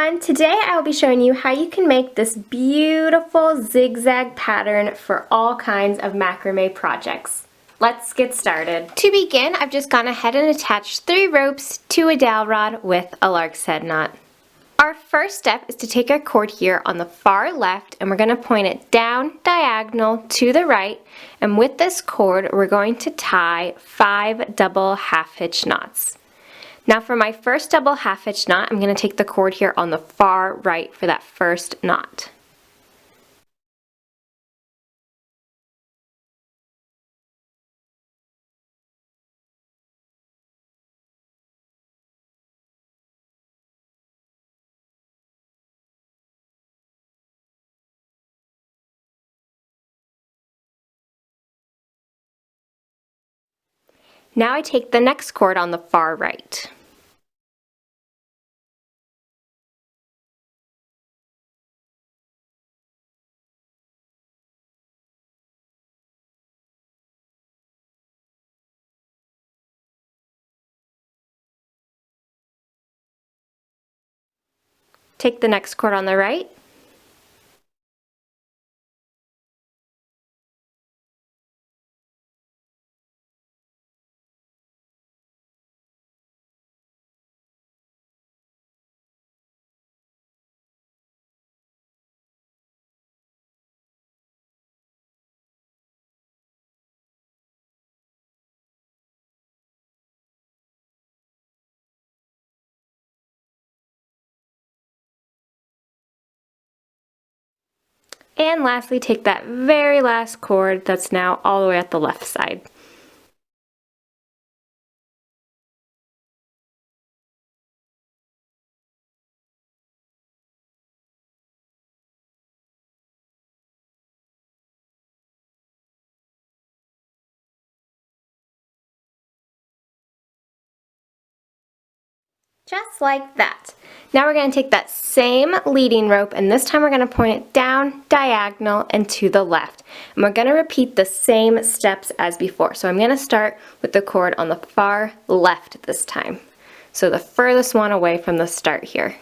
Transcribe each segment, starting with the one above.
everyone! Today I will be showing you how you can make this beautiful zigzag pattern for all kinds of macrame projects. Let's get started. To begin, I've just gone ahead and attached 3 ropes to a dowel rod with a lark's head knot. Our first step is to take our cord here on the far left and we're going to point it down diagonal to the right, and with this cord we're going to tie 5 double half hitch knots. Now for my first double half hitch knot, I'm going to take the cord here on the far right for that first knot. Now I take the next cord on the far right. Take the next cord on the right. And lastly, take that very last cord that's now all the way at the left side. Just like that. Now we're going to take that same leading rope, and this time we're going to point it down diagonal and to the left. And we're going to repeat the same steps as before. So I'm going to start with the cord on the far left this time. So the furthest one away from the start here.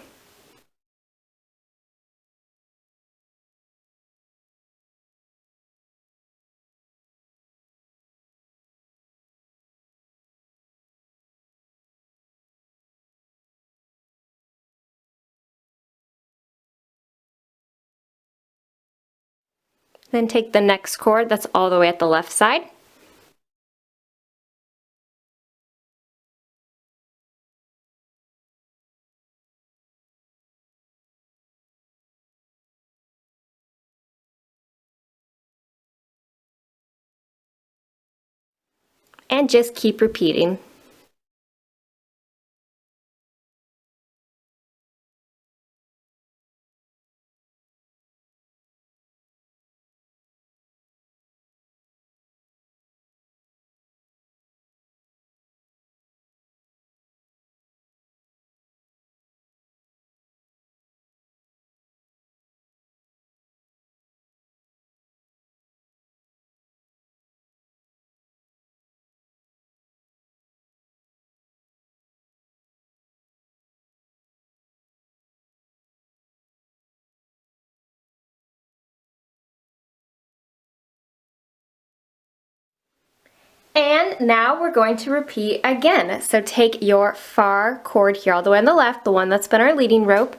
Then take the next cord that's all the way at the left side. And just keep repeating. And now we're going to repeat again. So take your far cord here all the way on the left, the one that's been our leading rope,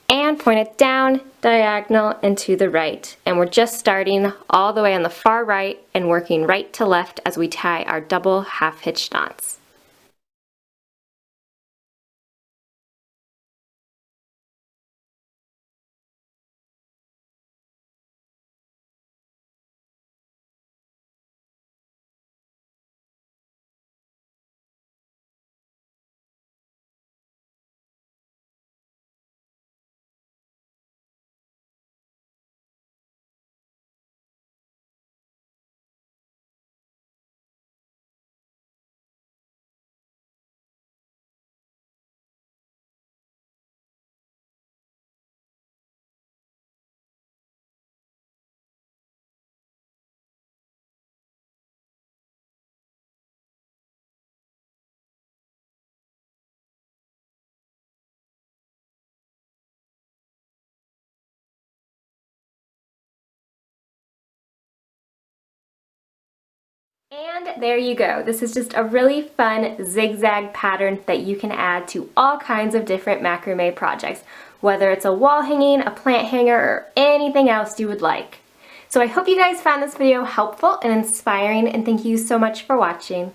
and point it down diagonal and to the right. And we're just starting all the way on the far right and working right to left as we tie our double half hitch knots. And there you go. This is just a really fun zigzag pattern that you can add to all kinds of different macrame projects, whether it's a wall hanging, a plant hanger, or anything else you would like. So I hope you guys found this video helpful and inspiring, and thank you so much for watching.